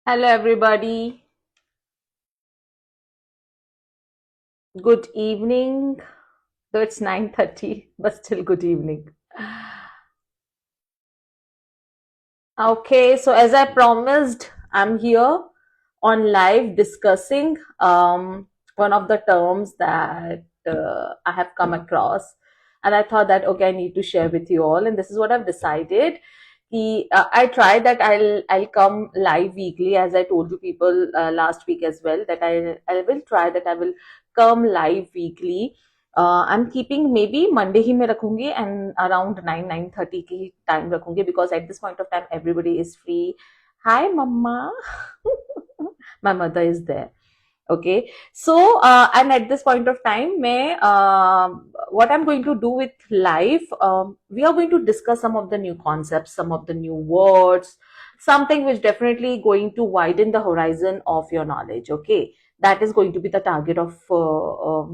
Hello, everybody. Good evening. Though it's 9:30, but still good evening. Okay, so as I promised, I'm here on live discussing one of the terms that I have come across, and I thought that okay, I need to share with you all, and this is what I've decided. I tried that I'll come live weekly, as I told you people last week as well, that I will try that I will come live weekly. I'm keeping maybe Monday ही मैं रखूंगी and around 9-9:30 की time रखूंगी because at this point of time everybody is free. Hi, Mama. My mother is there. Okay, so and at this point of time may what I'm going to do with life, we are going to discuss some of the new concepts, some of the new words, something which definitely going to widen the horizon of your knowledge. Okay, that is going to be the target of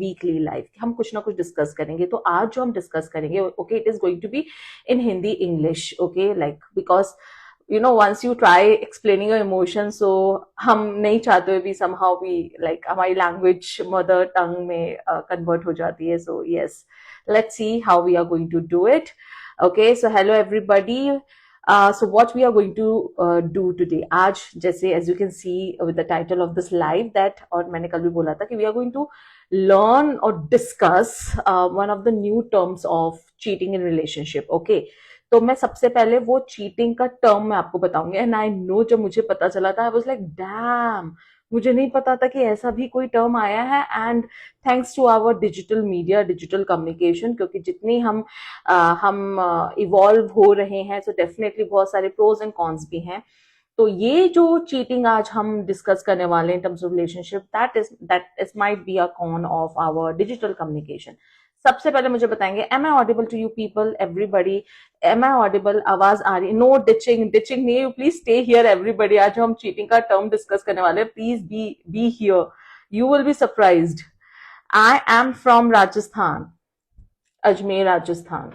weekly life. हम कुछ ना कुछ discuss करेंगे, तो आज जो हम discuss करेंगे, okay, it is going to be in Hindi English. Okay, like because once you try explaining your emotions, so हम नहीं चाहते भी somehow भी like हमारी language mother tongue में convert हो जाती है. So yes, let's see how we are going to do it. Okay, so hello everybody. So what we are going to do today, आज जैसे as you can see with the title of this live, that और मैंने कल भी बोला था कि we are going to learn or discuss one of the new terms of cheating in relationship. Okay, तो मैं सबसे पहले वो चीटिंग का टर्म मैं आपको बताऊंगी. एंड आई नो, जब मुझे पता चला था आई वाज लाइक डैम, मुझे नहीं पता था कि ऐसा भी कोई टर्म आया है. And thanks to our digital media, digital communication, क्योंकि जितनी हम इवॉल्व हो रहे हैं, सो डेफिनेटली बहुत सारे प्रोज एंड कॉन्स भी हैं. तो ये जो चीटिंग आज हम डिस्कस करने वाले हैं in terms of relationship, that is might be a con of our digital communication. सबसे पहले मुझे बताएंगे, am I audible to you people, everybody? Am I audible? आवाज आ रही? नो डिचिंग, डिचिंग नहीं. You please stay here everybody. आज हम चीटिंग का टर्म डिस्कस करने वाले हैं. Please be here, you will be surprised. I am from Rajasthan, Ajmer, Rajasthan.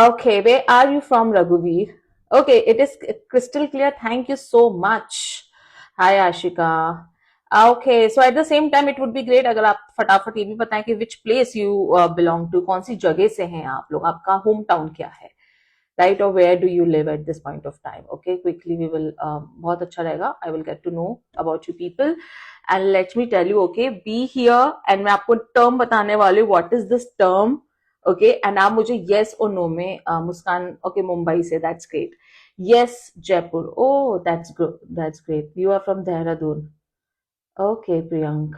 Okay, where are you from, Raghuveer? Okay, it is crystal clear. Thank you so much. Hi, Ashika. Okay, so at the same time, it would be great अगर आप फटाफट ये भी बताएं कि which place you belong to, कौन सी जगह से हैं आप लोग, आपका होम टाउन क्या है, right? Or where do you live at this point of time? Okay, quickly we will बहुत अच्छा रहेगा. I will get to know about you people. And let me tell you, okay, be here. And मैं आपको term बताने वाली हूँ. What is this term? Okay, and आप मुझे येस और नो में मुस्कान, ओके, मुंबई से, that's great. Yes, Jaipur. Oh, that's good, that's great. You are from Dehradun. Okay, Priyank.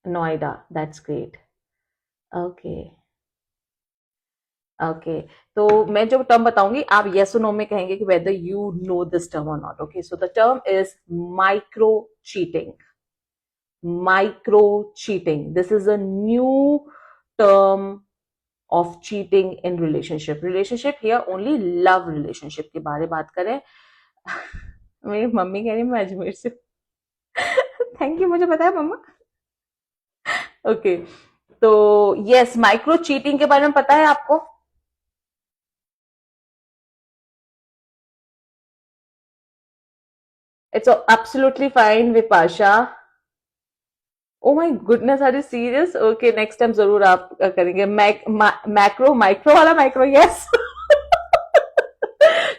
Noida, that's great. Okay. Okay, तो मैं जो टर्म बताऊंगी आप येस और नो में कहेंगे कि whether you know this term or not. Okay, so the term is micro cheating. Micro cheating, this is a new term of cheating in relationship here, only love relationship के बारे बात करें. मेरी mummy कह रही मैं अजमेर से. थैंक यू, मुझे पता है मम्मा. ओके, तो यस, माइक्रो चीटिंग के बारे में पता है आपको? It's absolutely fine, Vipasha. Oh my goodness, are you serious? Okay, next time जरूर आप करेंगे. मैक्रो, माइक्रो वाला micro, yes.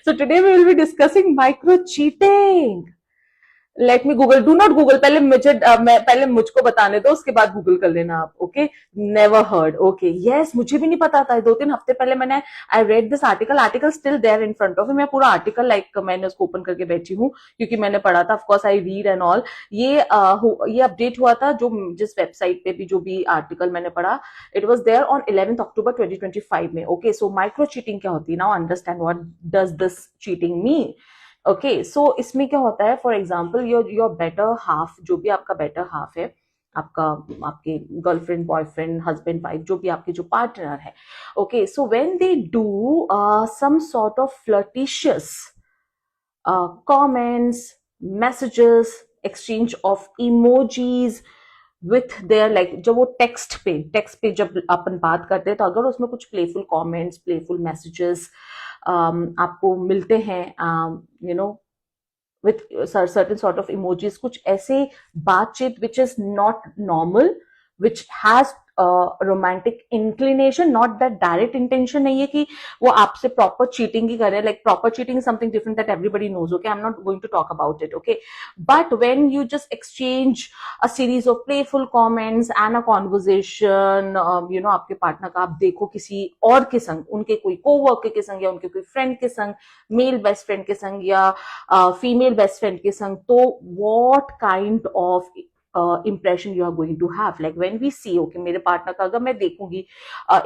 So today we will be discussing micro cheating. Let me Google. Do not Google, पहले मुझे पहले मुझको बताने दो, उसके बाद गूगल कर लेना आप. Okay, never heard. Okay, yes, मुझे भी नहीं पता था. 2-3 हफ्ते पहले मैंने I read this article still there in front of. मैं पूरा आर्टिकल लाइक मैंने उसको ओपन करके बैठी हूँ क्योंकि मैंने पढ़ा था. Of course I read and all. ये अपडेट हुआ था जो जिस वेबसाइट पे भी जो भी आर्टिकल मैंने पढ़ा, it was there on 11 October 2025 में. ओके, सो माइक्रो चीटिंग क्या होती है? Now understand what does this cheating mean. Okay, so इसमें क्या होता है, for example your better half, जो भी आपका बेटर हाफ है, आपका, आपके गर्लफ्रेंड, बॉयफ्रेंड, हस्बैंड, वाइफ, जो भी आपके जो पार्टनर है. Okay, so when they do some sort of flirtatious comments, messages, exchange of emojis with their, like जब वो टेक्स्ट पे जब अपन बात करते हैं, तो अगर उसमें कुछ प्लेफुल कमेंट्स, प्लेफुल मैसेजेस आपको मिलते हैं, you know with certain sort of emojis, कुछ ऐसे बातचीत which is not normal, which has romantic inclination, not that direct intention नहीं है कि वो आपसे प्रॉपर चीटिंग ही करे, like proper cheating something different that everybody knows, okay, I am not going to talk about it, okay, but when you just exchange a series of playful comments and a conversation, you know, आपके partner का आप देखो किसी और के संग, उनके कोई कोवर्कर के संग या उनके कोई फ्रेंड के संग, मेल बेस्ट फ्रेंड के संग या फीमेल बेस्ट फ्रेंड के संग, तो what kind of impression you are going to have, like when we see, okay, मेरे पार्टनर का अगर मैं देखूंगी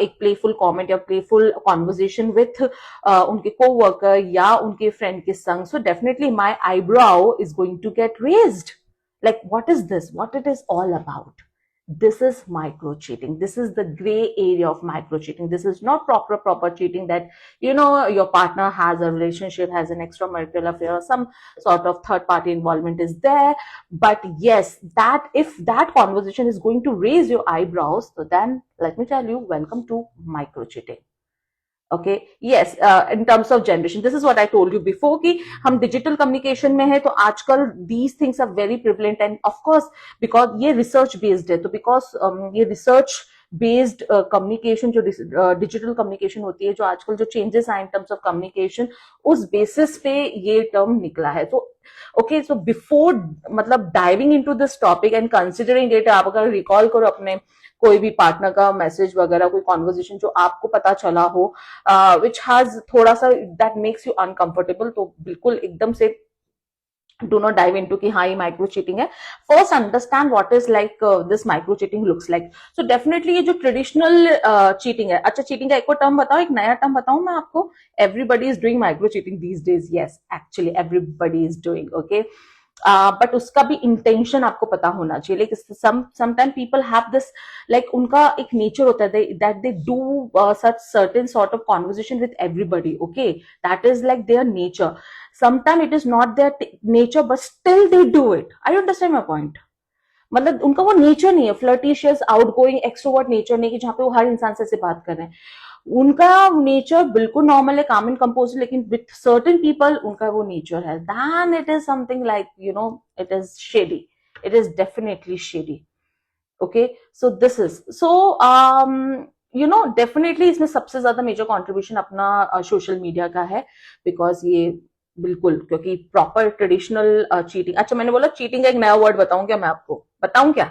एक प्लेफुल कमेंट या प्लेफुल कॉन्वर्जेशन विथ उनके कोवर्कर या उनके फ्रेंड के संग, so definitely my eyebrow is going to get raised, like what is this, what it is all about. This is micro cheating. This is the gray area of micro cheating. This is not proper cheating that, you know, your partner has a relationship, has an extramarital affair, or some sort of third party involvement is there. But yes, that if that conversation is going to raise your eyebrows, so then let me tell you, welcome to micro cheating. Okay, yes, in terms of generation, this is what I told you before कि हम digital communication में है, तो आजकल these things are very prevalent, and of course because ये research based है, तो because ये रिसर्च बेस्ड कम्युनिकेशन, जो डिजिटल कम्युनिकेशन होती है, जो आजकल जो चेंजेस आए इन टर्म्स ऑफ कम्युनिकेशन, उस बेसिस पे ये टर्म निकला है. तो ओके, सो बिफोर मतलब diving into this topic and considering it, आप अगर रिकॉल करो अपने कोई भी पार्टनर का मैसेज वगैरह, कोई कॉन्वर्जेशन जो आपको पता चला हो विच हैज थोड़ा सा दैट मेक्स यू अनकंफर्टेबल, तो बिल्कुल एकदम से do not dive into कि हाँ ये माइक्रो चीटिंग है. First understand what is like this micro cheating looks like. So definitely ये जो ट्रेडिशनल चीटिंग है, अच्छा चीटिंग का एक और टर्म बताओ, एक नया टर्म बताऊं मैं आपको, everybody is doing micro cheating these days. Yes, actually everybody is doing, okay, but उसका भी इंटेंशन आपको पता होना चाहिए. Like sometime people have this, like उनका एक नेचर होता है that they do such certain sort of conversation with everybody, okay, that is like their nature. Sometime it is not their nature but still they do it. I understand my point. मतलब उनका वो nature नहीं है, फ्लर्टिशियस outgoing extrovert nature नहीं, कि जहां पे वो हर इंसान से बात कर रहे हैं. उनका नेचर बिल्कुल नॉर्मल है, काम एंड कंपोज, लेकिन विथ सर्टेन पीपल उनका वो नेचर है, then it is something like, you know, it is shady. It is definitely shady. Okay, so this is so you know, definitely इसमें सबसे ज्यादा major contribution अपना social media का है, बिकॉज ये बिल्कुल, क्योंकि प्रॉपर ट्रेडिशनल चीटिंग, अच्छा मैंने बोला चीटिंग का एक नया वर्ड बताऊं क्या मैं आपको, बताऊं क्या,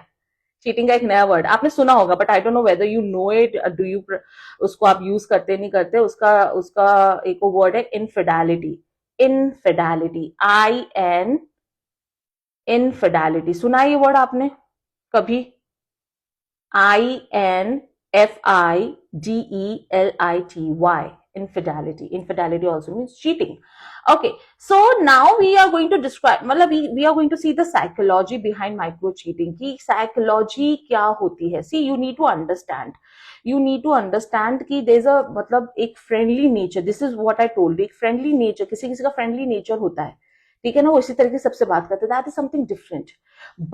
चीटिंग का एक नया वर्ड आपने सुना होगा, but I don't know whether you know it, do you उसको आप यूज करते नहीं करते. उसका उसका एक वर्ड है इनफिडेलिटी. इनफिडेलिटी, IN, इनफिडेलिटी, सुना है ये वर्ड आपने कभी? INFIDELITY, infidelity. Infidelity also means cheating. Okay, so now we are going to describe, मतलब we are going to see the psychology behind micro cheating. की psychology क्या होती है. See, you need to understand. You need to understand कि there's a, मतलब एक friendly nature. This is what I told you. एक friendly nature, किसी किसी का friendly nature होता है, ठीक है ना, वो इसी तरीके से सबसे बात करते हैं, that is something different.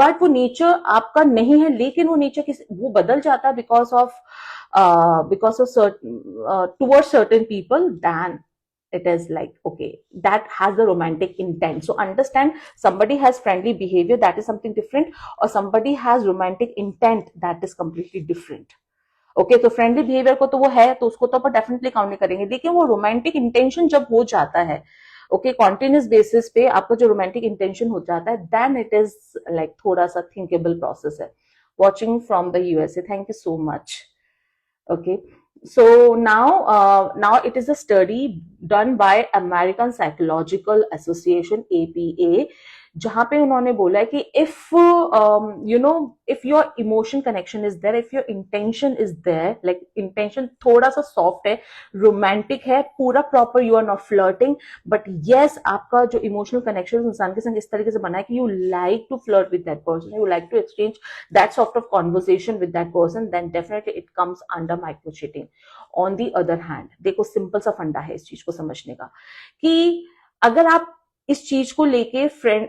But वो नेचर आपका नहीं है, लेकिन वो नेचर वो बदल जाता है because of towards certain people, then it is like, okay, that has the romantic intent. So understand, somebody has friendly behavior, that is something different, or somebody has romantic intent, that is completely different. Okay, तो friendly behaviour को तो वो है, तो उसको तो अपन definitely count नहीं करेंगे, लेकिन वो रोमांटिक इंटेंशन जब हो जाता है, ओके, कॉन्टिन्यूस बेसिस पे आपका जो रोमांटिक इंटेंशन हो जाता है, देन इट इज लाइक थोड़ा सा थिंकेबल प्रोसेस है. Watching from the USA, thank you so much. Okay, so now it is a study done by American Psychological Association, APA, जहां पे उन्होंने बोला है कि if you know, if your emotion connection is there, if your intention is there, like intention थोड़ा सा soft है, romantic है, पूरा proper, you are not flirting, but yes, आपका जो emotional connection उस इंसान के संग इस तरीके से बना है कि you like to flirt with that person, you like to exchange that sort of conversation with that person, then definitely it comes under micro cheating. On the other hand, देखो सिंपल सा फंडा है इस चीज को समझने का, कि अगर आप इस चीज को लेके फ्रेंड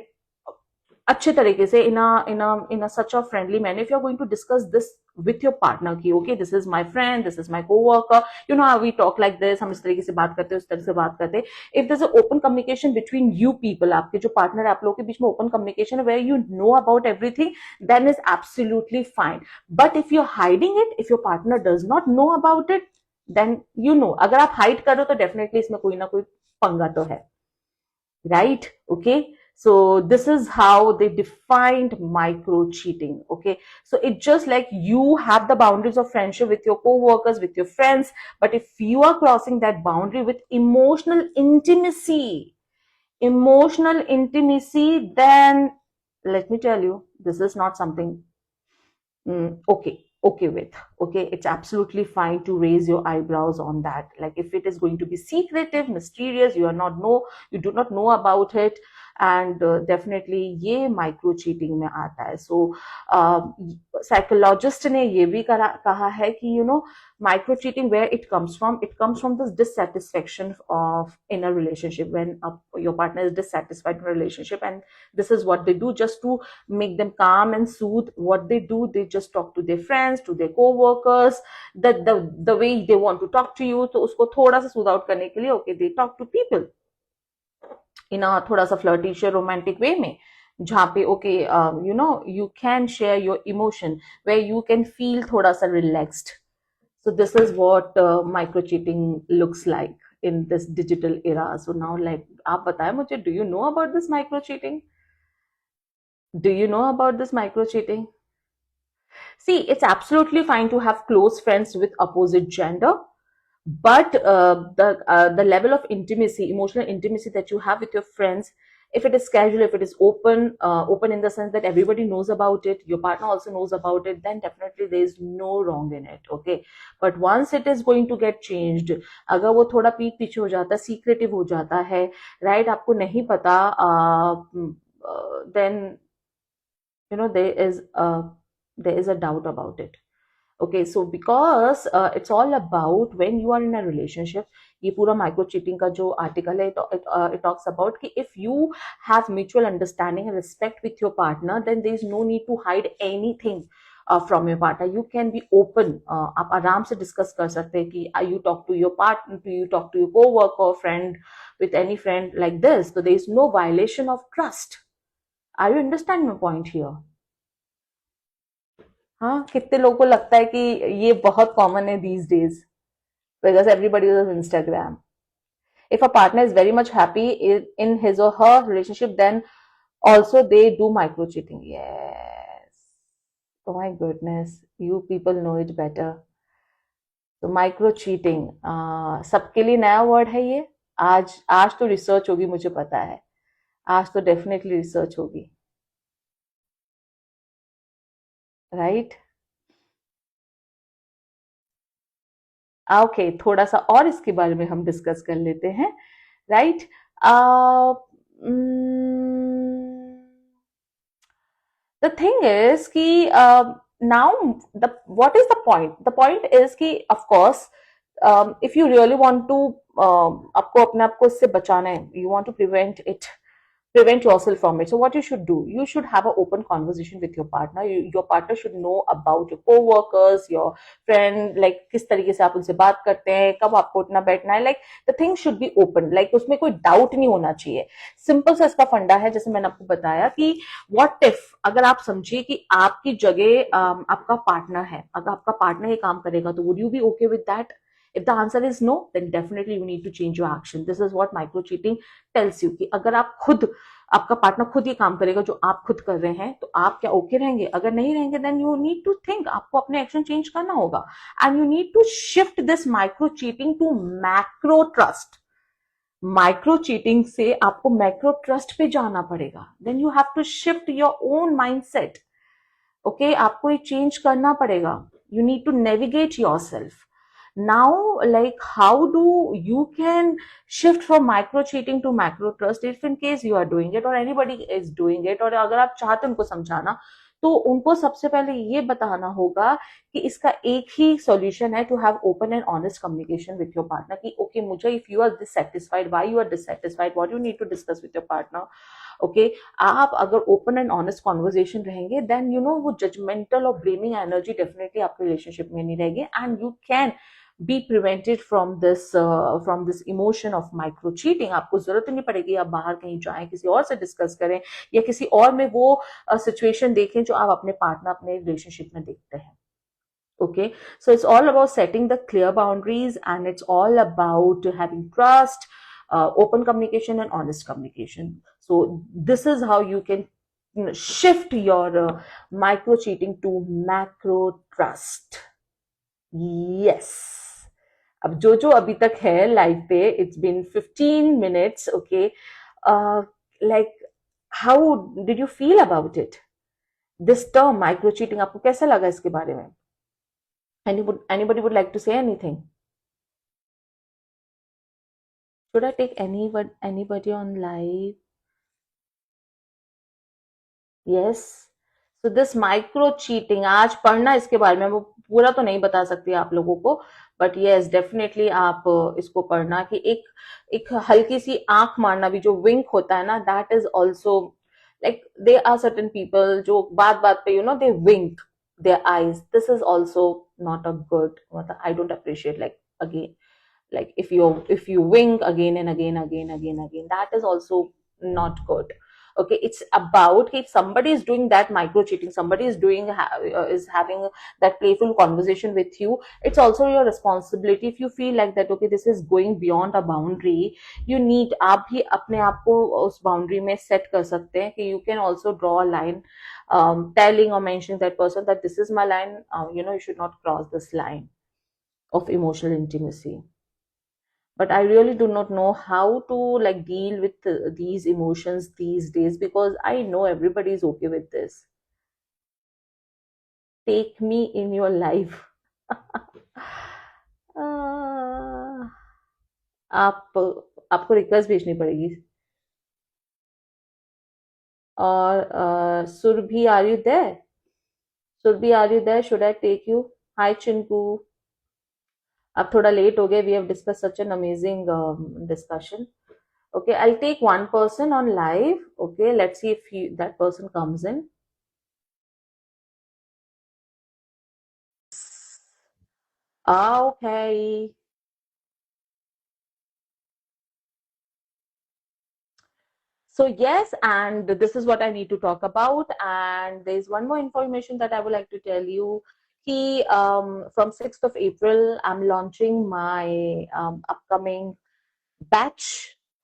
अच्छे तरीके से in a such a friendly manner, if you're going to discuss this with your partner ki okay, this is my friend, this is my co-worker, you know how we talk like this, हम इस तरीके से बात करते हैं, उस तरह से बात करते हैं. If there's an open communication between you people, आपके जो partner है, आप लोगों के बीच में open communication है, where you know about everything, then is absolutely fine. But if you're hiding it, if your partner does not know about it, then you know, अगर आप hide कर रहे हो तो definitely इसमें कोई ना कोई पंगा तो है, right? Okay. So this is how they defined micro cheating. Okay, so it's just like you have the boundaries of friendship with your co-workers, with your friends, but if you are crossing that boundary with emotional intimacy, then let me tell you, this is not something okay with. Okay, it's absolutely fine to raise your eyebrows on that. Like if it is going to be secretive, mysterious, you do not know about it, and definitely ये micro cheating में आता है. सो psychologist ने ये भी कहा है कि micro cheating, where it comes from this dissatisfaction of in a relationship, when your partner is dissatisfied in a relationship, and this is what they do just to make them calm and soothe. What they do, they just talk to their friends, to their co-workers, that the way they want to talk to you, तो उसको थोड़ा सा soothe out करने के लिए, okay, they talk to people in a थोड़ा सा flirtatious romantic way में, जहाँ पे okay, you can share your emotion, where you can feel थोड़ा सा relaxed. So this is what micro cheating looks like in this digital era. So now, like, आप बताएं मुझे, do you know about this micro cheating? Do you know about this micro cheating? See, it's absolutely fine to have close friends with opposite gender, but the level of intimacy, emotional intimacy that you have with your friends, if it is casual, if it is open in the sense that everybody knows about it, your partner also knows about it, then definitely there is no wrong in it. Okay, but once it is going to get changed, अगर वो थोड़ा पीठ पीछे हो जाता है, secretive हो जाता है, right, आपको नहीं पता, then there is a doubt about it. Okay, so because it's all about when you are in a relationship, ये पूरा माइक्रो चीटिंग का जो आर्टिकल है, it talks about कि if you have mutual understanding and respect with your partner, then there is no need to hide anything from your partner. You can be open. आप आराम से discuss कर सकते हैं कि you talk to your partner, you talk to your co-worker, friend, with any friend like this. So there is no violation of trust. Are you understanding my point here? हाँ, कितने लोगों को लगता है कि ये बहुत कॉमन है these days because everybody uses Instagram. If a partner is very much happy in his or her relationship, then also they do micro cheating. Yes. Oh my goodness, you people know it better. तो micro cheating सबके लिए नया word है ये. आज तो research होगी, मुझे पता है. आज तो डेफिनेटली रिसर्च होगी, राइट? ओके, थोड़ा सा और इसके बारे में हम डिस्कस कर लेते हैं, राइट? The thing is कि now what is the point? The point is कि of course if you really want to आपको अपने आप को इससे बचाना है, you want to prevent yourself from it. So what you should do, you should have an open conversation with your partner. Your partner should know about your co-workers, your friend, like किस तरीके से आप उनसे बात करते हैं, कब आपको उठना बैठना है, like the thing should be open, like उसमें कोई doubt नहीं होना चाहिए. सिंपल सा इसका फंडा है, जैसे मैंने आपको बताया कि what if, अगर आप समझिए कि आपकी जगह आपका पार्टनर है, अगर आपका पार्टनर ये काम करेगा, तो would you be okay with that? If the answer is no, then definitely you need to change your action. This is what micro cheating tells you कि अगर आप खुद, आपका पार्टनर खुद ये काम करेगा जो आप खुद कर रहे हैं, तो आप क्या ओके रहेंगे? अगर नहीं रहेंगे, then you need to think, आपको अपने एक्शन चेंज करना होगा, and you need to shift this micro cheating to macro trust. Micro cheating से आपको मैक्रो ट्रस्ट पे जाना पड़ेगा. Then you have to shift your own mindset. Okay, आपको ये चेंज करना पड़ेगा. You need to navigate yourself. Now, like, how do you can shift from micro cheating to macro trust if in case you are doing it or anybody is doing it, और अगर आप चाहते हैं उनको समझाना, तो उनको सबसे पहले ये बताना होगा कि इसका एक ही सॉल्यूशन है, to have open and honest communication with your partner कि ओके मुझे, if you are dissatisfied, why you are dissatisfied, what you need to discuss with your partner. Okay, आप अगर ओपन एंड ऑनेस्ट कॉन्वर्जेशन रहेंगे, then you know वो judgmental और blaming energy definitely आपके relationship में नहीं रहेगी, and you can be prevented from this emotion of micro cheating. आपको जरूरत नहीं पड़ेगी आप बाहर कहीं जाएं, किसी और से डिस्कस करें, या किसी और में वो सिचुएशन देखें जो आप अपने पार्टनर, अपने रिलेशनशिप में देखते हैं। Okay, so it's all about setting the clear boundaries, and it's all about having trust, open communication and honest communication. So this is how you can shift your micro cheating to macro trust. Yes. अब जो अभी तक है live पे, it's been 15 minutes. Okay, like how did you feel about it, this term micro cheating? आपको कैसा लगा इसके बारे में? Anybody would like to say anything? Should I take anybody on live? Yes. So this micro cheating, आज पढ़ना इसके बारे में, वो पूरा तो नहीं बता सकती आप लोगों को, बट यस डेफिनेटली आप इसको पढ़ना कि एक हल्की सी आंख मारना भी, जो विंक होता है ना, that is also like, they are certain people जो बात बात पे दे विंक their eyes. This is also not a good, I don't appreciate, like again, like if you wink again and again, that is also not good. Okay, it's about if somebody is doing that micro cheating, somebody is doing is having that playful conversation with you, it's also your responsibility. If you feel like that, okay, this is going beyond a boundary, you need, आप भी अपने आप को उस boundary में set कर सकते हैं कि you can also draw a line, telling or mentioning that person that this is my line, you should not cross this line of emotional intimacy. But I really do not know how to like deal with these emotions these days, because I know everybody is okay with this. Take me in your life. आपको request भेजनी पड़ेगी। और Surabhi, are you there? Surabhi, are you there? Should I take you? Hi Chinku, अब थोड़ा late हो गए, we have discuss such an amazing discussion. Okay, I'll take one person on live. Okay, let's see if that person comes in. Okay. So yes, and this is what I need to talk about. And there's one more information that I would like to tell you. From 6th of April, I'm launching my upcoming batch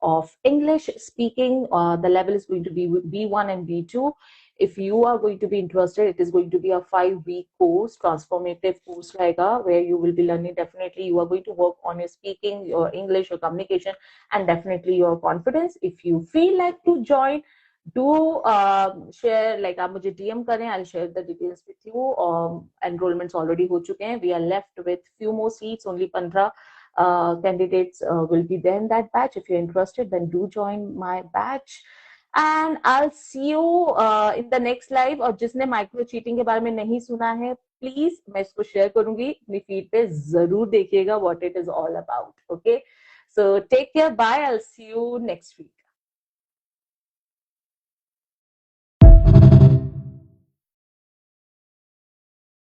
of English speaking. The level is going to be B1 and B2. If you are going to be interested, it is going to be a 5-week course, transformative course where you will be learning. Definitely, you are going to work on your speaking, your English, your communication, and definitely your confidence. If you feel like to join, do share, like आप मुझे DM करें, I'll share the details with you. Enrollments already हो चुके हैं. We are left with few more seats, only 15 candidates will be there in that batch. If you're interested, then do join my batch. And I'll see you in the next live. और जिसने micro cheating के बारे में नहीं सुना है, please मैं इसको शेयर करूंगी अपनी फीड पे, जरूर देखिएगा what it is all about. Okay, so take care, bye, I'll see you next week.